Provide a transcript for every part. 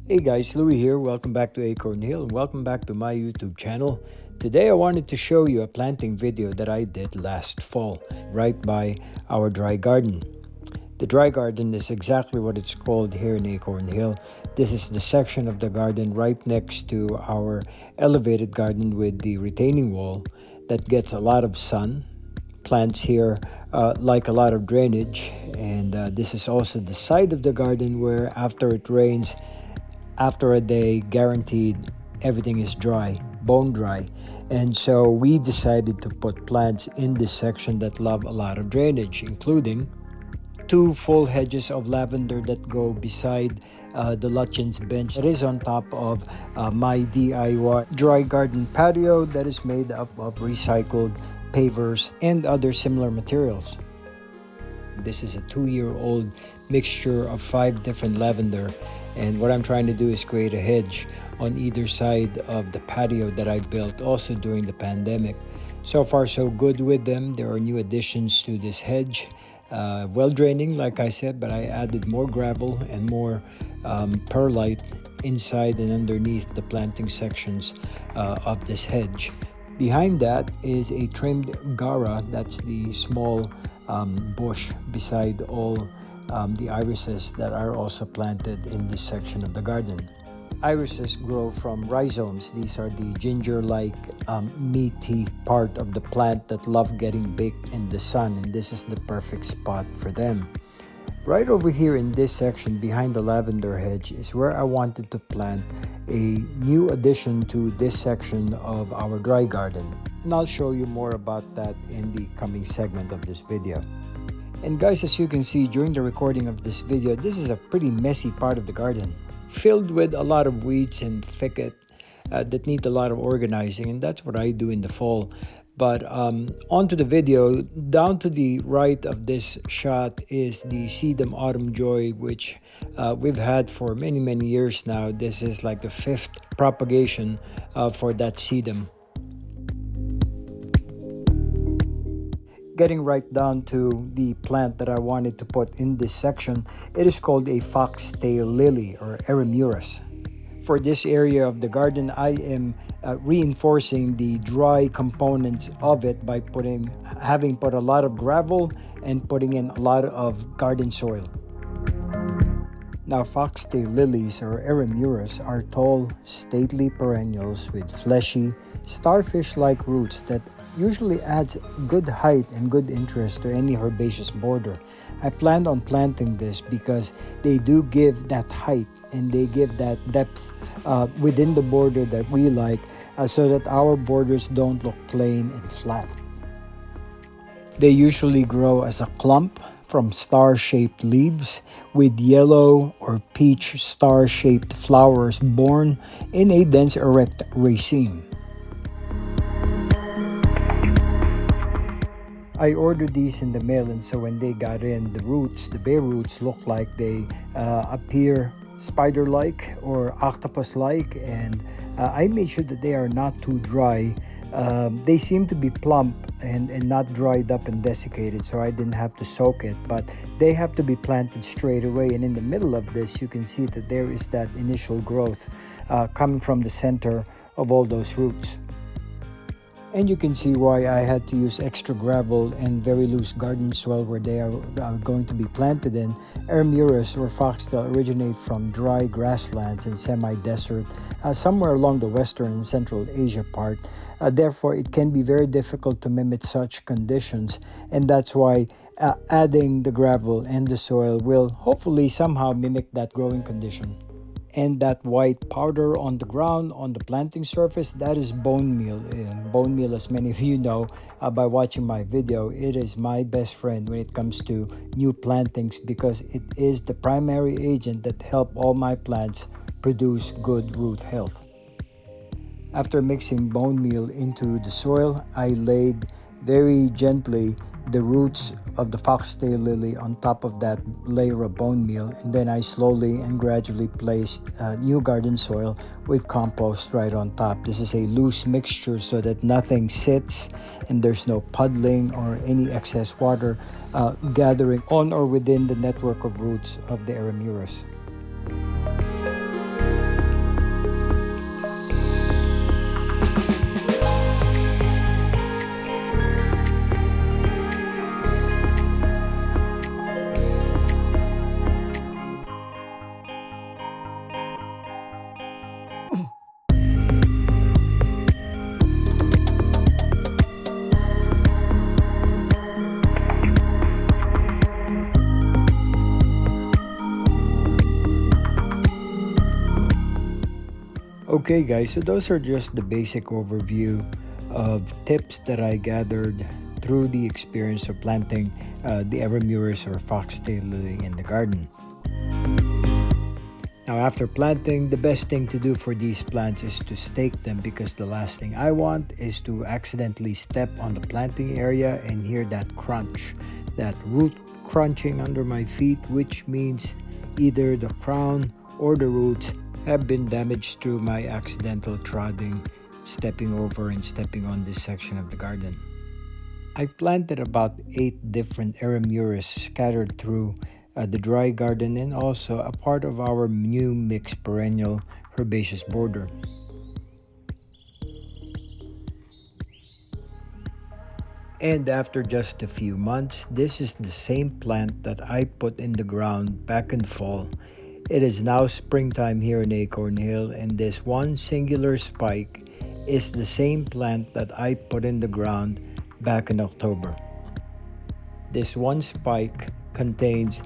Hey guys, Louie here. Welcome back to Acorn and welcome back to my YouTube channel. Today I wanted to show you a planting video that I did last fall right by our dry garden. The dry garden is exactly what it's called here in Acorn Hill. This is the section of the garden right next to our elevated garden with the retaining wall that gets a lot of sun. Plants here like a lot of drainage, and this is also the side of the garden where after it rains, after a day, guaranteed everything is dry, bone dry. And so we decided to put plants in this section that love a lot of drainage, including two full hedges of lavender that go beside the Lutchen's bench that is on top of my DIY dry garden patio that is made up of recycled pavers and other similar materials. This is a 2-year-old mixture of 5 different lavender, and what I'm trying to do is create a hedge on either side of the patio that I built also during the pandemic. So far so good with them. There are new additions to this hedge. Well draining, like I said, but I added more gravel and more perlite inside and underneath the planting sections of this hedge. Behind that is a trimmed gara. That's the small bush beside all the irises that are also planted in this section of the garden. Irises grow from rhizomes. These are the ginger-like meaty part of the plant that love getting baked in the sun, and this is the perfect spot for them. Right over here in this section behind the lavender hedge is where I wanted to plant a new addition to this section of our dry garden, and I'll show you more about that in the coming segment of this video. And guys, as you can see during the recording of this video, this is a pretty messy part of the garden, filled with a lot of weeds and thicket that need a lot of organizing, and that's what I do in the fall. But onto the video, down to the right of this shot is the Sedum Autumn Joy, which we've had for many years now. This is like the 5th propagation for that sedum. Getting right down to the plant that I wanted to put in this section, it is called a Foxtail Lily or Eremurus. For this area of the garden, I am reinforcing the dry components of it by having put a lot of gravel and putting in a lot of garden soil. Now, Foxtail Lilies or Eremurus are tall, stately perennials with fleshy, starfish-like roots that usually adds good height and good interest to any herbaceous border. I planned on planting this because they do give that height and they give that depth within the border that we like, so that our borders don't look plain and flat. They usually grow as a clump from star-shaped leaves with yellow or peach star-shaped flowers borne in a dense erect raceme. I ordered these in the mail, and so when they got in, the bare roots look like they appear spider-like or octopus-like, and I made sure that they are not too dry. They seem to be plump and not dried up and desiccated, so I didn't have to soak it, but they have to be planted straight away. And in the middle of this, you can see that there is that initial growth coming from the center of all those roots. And you can see why I had to use extra gravel and very loose garden soil where they are going to be planted in. Eremurus or foxtail originate from dry grasslands and semi-desert somewhere along the western and central Asia part. Therefore, it can be very difficult to mimic such conditions, and that's why adding the gravel and the soil will hopefully somehow mimic that growing condition. And that white powder on the ground, on the planting surface, that is bone meal. And bone meal, as many of you know by watching my video, it is my best friend when it comes to new plantings because it is the primary agent that helps all my plants produce good root health. After mixing bone meal into the soil, I laid very gently the roots of the foxtail lily on top of that layer of bone meal, and then I slowly and gradually placed new garden soil with compost right on top. This is a loose mixture so that nothing sits and there's no puddling or any excess water gathering on or within the network of roots of the Eremurus. Okay guys, so those are just the basic overview of tips that I gathered through the experience of planting the Aramurus or Foxtail Lily in the garden. Now after planting, the best thing to do for these plants is to stake them, because the last thing I want is to accidentally step on the planting area and hear that crunch, that root crunching under my feet, which means either the crown or the roots have been damaged through my accidental trodding, stepping over and stepping on this section of the garden. I planted about 8 different Aramurus scattered through the dry garden, and also a part of our new mixed perennial herbaceous border. And after just a few months, this is the same plant that I put in the ground back in fall. It is now springtime here in Acorn Hill, and this one singular spike is the same plant that I put in the ground back in October. This one spike contains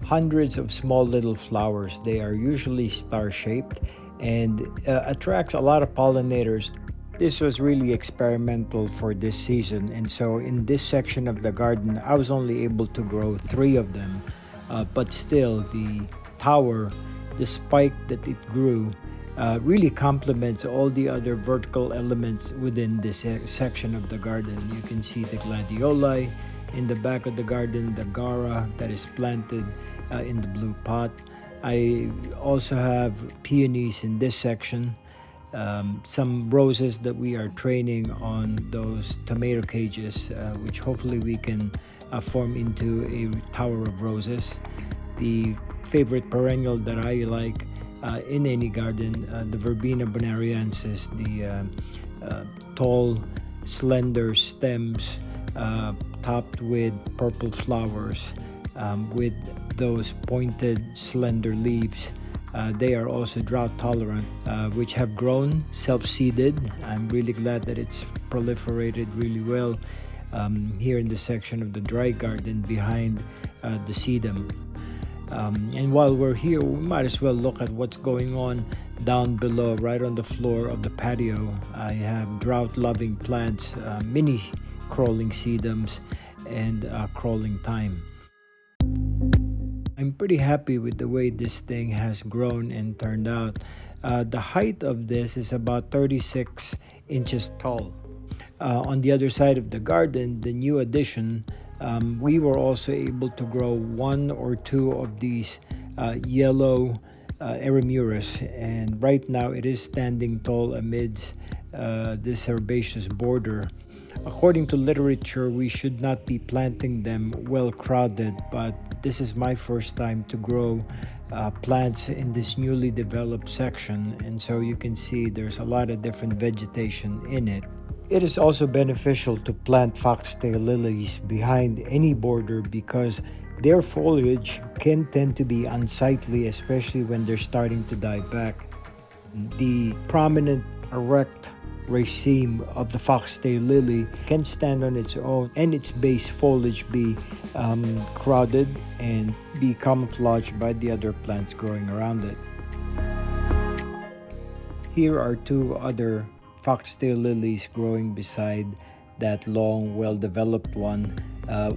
hundreds of small little flowers. They are usually star-shaped and attracts a lot of pollinators. This was really experimental for this season, and so in this section of the garden I was only able to grow 3 of them, but still the tower, the spike that it grew, really complements all the other vertical elements within this section of the garden. You can see the gladioli in the back of the garden, the gara that is planted in the blue pot. I also have peonies in this section, some roses that we are training on those tomato cages, which hopefully we can form into a tower of roses. The favorite perennial that I like in any garden, the Verbena bonariensis, the tall, slender stems topped with purple flowers with those pointed, slender leaves. They are also drought tolerant, which have grown self-seeded. I'm really glad that it's proliferated really well here in the section of the dry garden behind the sedum. And while we're here, we might as well look at what's going on down below, right on the floor of the patio. I have drought-loving plants, mini crawling sedums, and crawling thyme. I'm pretty happy with the way this thing has grown and turned out. The height of this is about 36 inches tall. On the other side of the garden, the new addition, we were also able to grow 1 or 2 of these yellow Aramurus, and right now it is standing tall amidst this herbaceous border. According to literature, we should not be planting them well crowded, but this is my first time to grow plants in this newly developed section, and so you can see there's a lot of different vegetation in it. It is also beneficial to plant foxtail lilies behind any border because their foliage can tend to be unsightly, especially when they're starting to die back. The prominent erect raceme of the foxtail lily can stand on its own, and its base foliage be crowded and be camouflaged by the other plants growing around it. Here are 2 other foxtail lilies growing beside that long, well-developed one.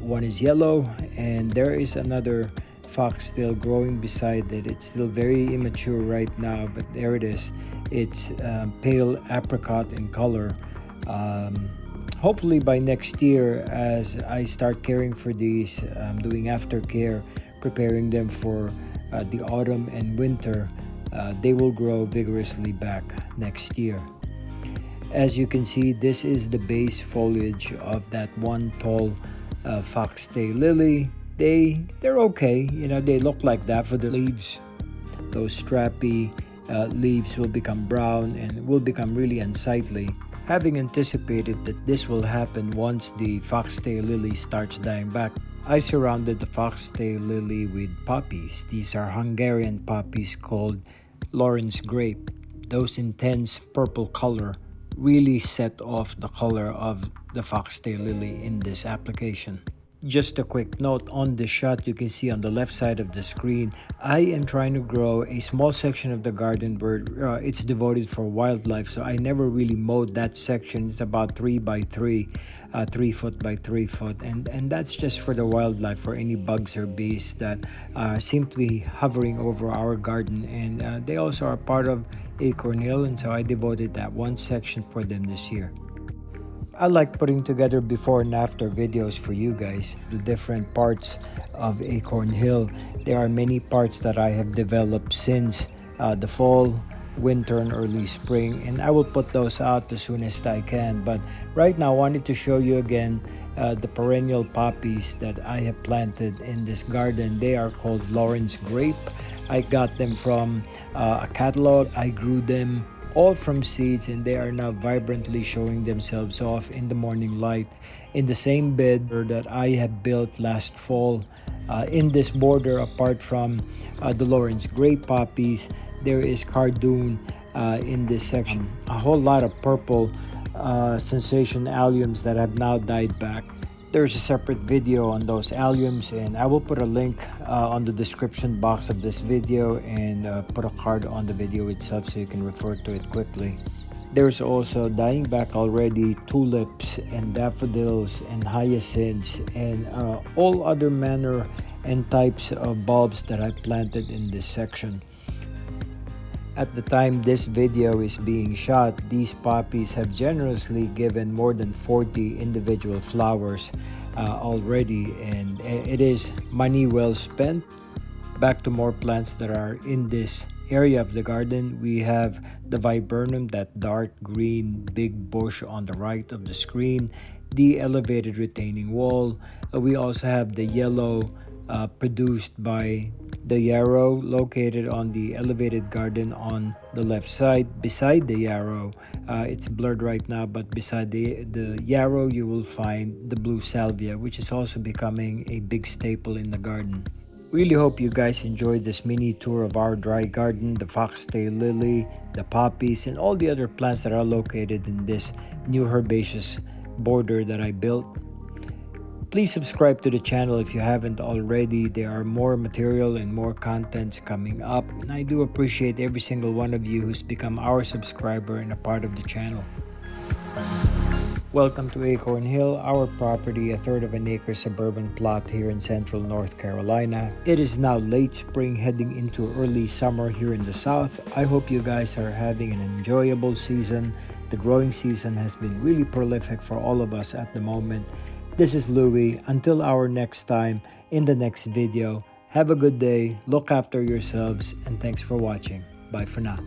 One is yellow, and there is another foxtail growing beside it. It's still very immature right now, but there it is. It's pale apricot in color. Hopefully by next year, as I start caring for these, doing aftercare, preparing them for the autumn and winter, they will grow vigorously back next year. As you can see, this is the base foliage of that one tall foxtail lily. They're okay, you know, they look like daffodil leaves. Those strappy leaves will become brown and will become really unsightly. Having anticipated that this will happen once the foxtail lily starts dying back, I surrounded the foxtail lily with poppies. These are Hungarian poppies called Lawrence grape. those intense purple color really set off the color of the foxtail lily in this application. Just a quick note on this shot, you can see on the left side of the screen, I am trying to grow a small section of the garden where it's devoted for wildlife. So I never really mowed that section. It's about 3 by 3, 3 foot by 3 foot. And that's just for the wildlife, for any bugs or bees that seem to be hovering over our garden. And they also are part of Acorn Hill. And so I devoted that one section for them this year. I like putting together before and after videos for you guys, the different parts of Acorn Hill. There are many parts that I have developed since the fall, winter, and early spring, and I will put those out as soon as I can. But right now I wanted to show you again the perennial poppies that I have planted in this garden. They are called Lawrence Grape. I got them from a catalog. I grew them all from seeds, and they are now vibrantly showing themselves off in the morning light in the same bed that I have built last fall. In this border, apart from the Lawrence Grape poppies, there is cardoon in this section. A whole lot of purple sensation alliums that have now died back. There's a separate video on those alliums, and I will put a link on the description box of this video and put a card on the video itself so you can refer to it quickly. There's also dying back already tulips and daffodils and hyacinths and all other manner and types of bulbs that I planted in this section. At the time this video is being shot, these poppies have generously given more than 40 individual flowers already, and it is money well spent. Back to more plants that are in this area of the garden. We have the viburnum, that dark green big bush on the right of the screen, the elevated retaining wall. We also have the yellow produced by the yarrow, located on the elevated garden on the left side. Beside the yarrow, it's blurred right now, but beside the yarrow you will find the blue salvia, which is also becoming a big staple in the garden. Really hope you guys enjoyed this mini tour of our dry garden, the foxtail lily, the poppies, and all the other plants that are located in this new herbaceous border that I built. Please subscribe to the channel if you haven't already. There are more material and more contents coming up, and I do appreciate every single one of you who's become our subscriber and a part of the channel. Welcome to Acorn Hill, our property, a third of an acre suburban plot here in central North Carolina. It is now late spring, heading into early summer here in the south. I hope you guys are having an enjoyable season. The growing season has been really prolific for all of us at the moment. This is Louie. Until our next time in the next video, have a good day, look after yourselves, and thanks for watching. Bye for now.